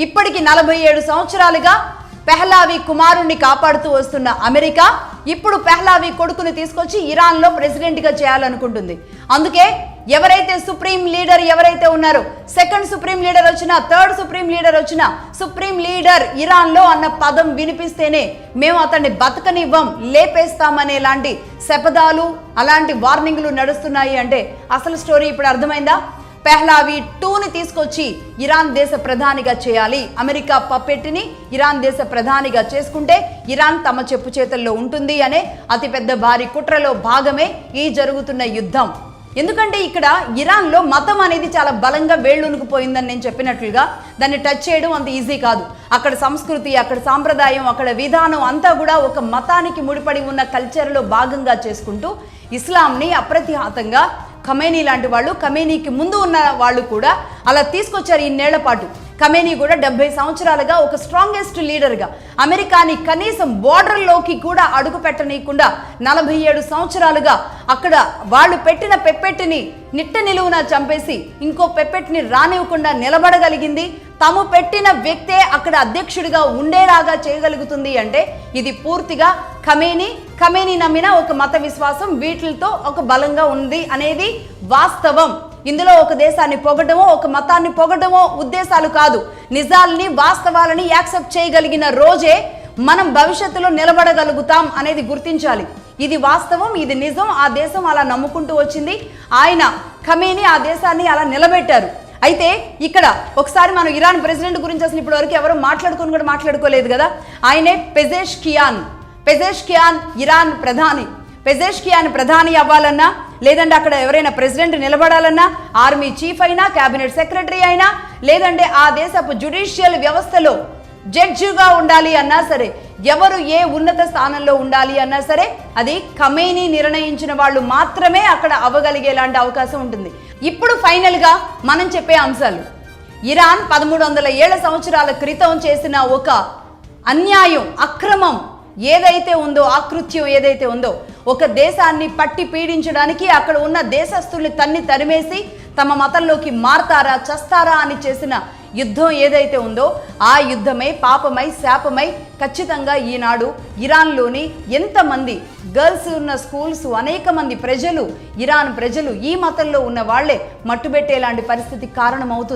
ఇప్పటికి 47 సంవత్సరాలుగా పెహ్లావి కుమారుణ్ణి కాపాడుతూ వస్తున్న అమెరికా ఇప్పుడు పెహ్లావి కొడుకుని తీసుకొచ్చి ఇరాన్లో ప్రెసిడెంట్గా చేయాలనుకుంటుంది. అందుకే ఎవరైతే సుప్రీం లీడర్ ఎవరైతే ఉన్నారో, సెకండ్ సుప్రీం లీడర్ వచ్చినా, థర్డ్ సుప్రీం లీడర్ వచ్చినా, సుప్రీం లీడర్ ఇరాన్లో అన్న పదం వినిపిస్తేనే మేము అతన్ని బతకనివ్వం, లేపేస్తామనే లాంటి శపథాలు, అలాంటి వార్నింగ్లు నడుస్తున్నాయి. అంటే అసలు స్టోరీ ఇప్పుడు అర్థమైందా? పెహ్లావి 2ని తీసుకొచ్చి ఇరాన్ దేశ ప్రధానిగా చేయాలి. అమెరికా పప్పెట్టిని ఇరాన్ దేశ ప్రధానిగా చేసుకుంటే ఇరాన్ తమ చెప్పు చేతుల్లో ఉంటుంది అనే అతిపెద్ద భారీ కుట్రలో భాగమే ఈ జరుగుతున్న యుద్ధం. ఎందుకంటే ఇక్కడ ఇరాన్లో మతం అనేది చాలా బలంగా వేళ్ళునుకుపోయిందని నేను చెప్పినట్లుగా దాన్ని టచ్ చేయడం అంత ఈజీ కాదు. అక్కడ సంస్కృతి, అక్కడ సాంప్రదాయం, అక్కడ విధానం అంతా కూడా ఒక మతానికి ముడిపడి ఉన్న కల్చర్లో భాగంగా చేసుకుంటూ ఇస్లాంని అప్రతిహతంగా ఖమేనీ లాంటి వాళ్ళు, ఖమేనీకి ముందు ఉన్న వాళ్ళు కూడా అలా తీసుకొచ్చారు ఇన్నేళ్ల పాటు. ఖమేనీ కూడా 70 సంవత్సరాలుగా ఒక స్ట్రాంగెస్ట్ లీడర్గా అమెరికాని కనీసం బోర్డర్లోకి కూడా అడుగు పెట్టనీయకుండా 47 సంవత్సరాలుగా అక్కడ వాళ్ళు పెట్టిన పెప్పెట్టిని నిట్ట నిలువున చంపేసి ఇంకో పెప్పెట్ని రానివ్వకుండా నిలబడగలిగింది. తాము పెట్టిన వ్యక్తే అక్కడ అధ్యక్షుడిగా ఉండేలాగా చేయగలుగుతుంది అంటే ఇది పూర్తిగా ఖమేనీ నమ్మిన ఒక మత విశ్వాసం, వీటితో ఒక బలంగా ఉంది అనేది వాస్తవం. ఇందులో ఒక దేశాన్ని పొగడమో, ఒక మతాన్ని పొగడమో ఉద్దేశాలు కాదు. నిజాలని, వాస్తవాలని యాక్సెప్ట్ చేయగలిగిన రోజే మనం భవిష్యత్తులో నిలబడగలుగుతాం అనేది గుర్తించాలి. ఇది వాస్తవం, ఇది నిజం. ఆ దేశం అలా నమ్ముకుంటూ వచ్చింది. ఆయన ఖమేనీ ఆ దేశాన్ని అలా నిలబెట్టారు. అయితే ఇక్కడ ఒకసారి మనం ఇరాన్ ప్రెసిడెంట్ గురించి అసలు ఇప్పటి వరకు ఎవరు మాట్లాడుకోలేదు కదా. ఆయనే పెజెష్కియాన్ ఇరాన్ ప్రధాని. పెజెష్కియాన్ ప్రధాని అవ్వాలన్నా, లేదంటే అక్కడ ఎవరైనా ప్రెసిడెంట్ నిలబడాలన్నా, ఆర్మీ చీఫ్ అయినా, క్యాబినెట్ సెక్రటరీ అయినా, లేదంటే ఆ దేశపు జ్యుడిషియల్ వ్యవస్థలో జడ్జిగా ఉండాలి అన్నా సరే, ఎవరు ఏ ఉన్నత స్థానంలో ఉండాలి అన్నా సరే అది ఖమేనీ నిర్ణయించిన వాళ్ళు మాత్రమే అక్కడ అవ్వగలిగేలాంటి అవకాశం ఉంటుంది. ఇప్పుడు ఫైనల్గా మనం చెప్పే అంశాలు, ఇరాన్ 1300 సంవత్సరాల క్రితం చేసిన ఒక అన్యాయం, అక్రమం ఏదైతే ఉందో, ఆకృత్యం ఏదైతే ఉందో, ఒక దేశాన్ని పట్టి పీడించడానికి అక్కడ ఉన్న దేశస్తుల్ని తరిమేసి తమ మతంలోకి మారతారా, చస్తారా అని చేసిన యుద్ధం ఏదైతే ఉందో, ఆ యుద్ధమే పాపమై, శాపమై ఖచ్చితంగా ఈనాడు ఇరాన్లోని ఎంతమంది గర్ల్స్ ఉన్న స్కూల్స్, అనేక మంది ప్రజలు, ఇరాన్ ప్రజలు ఈ మతంలో ఉన్న వాళ్లే మట్టుబెట్టేలాంటి పరిస్థితికి కారణమవుతుంది.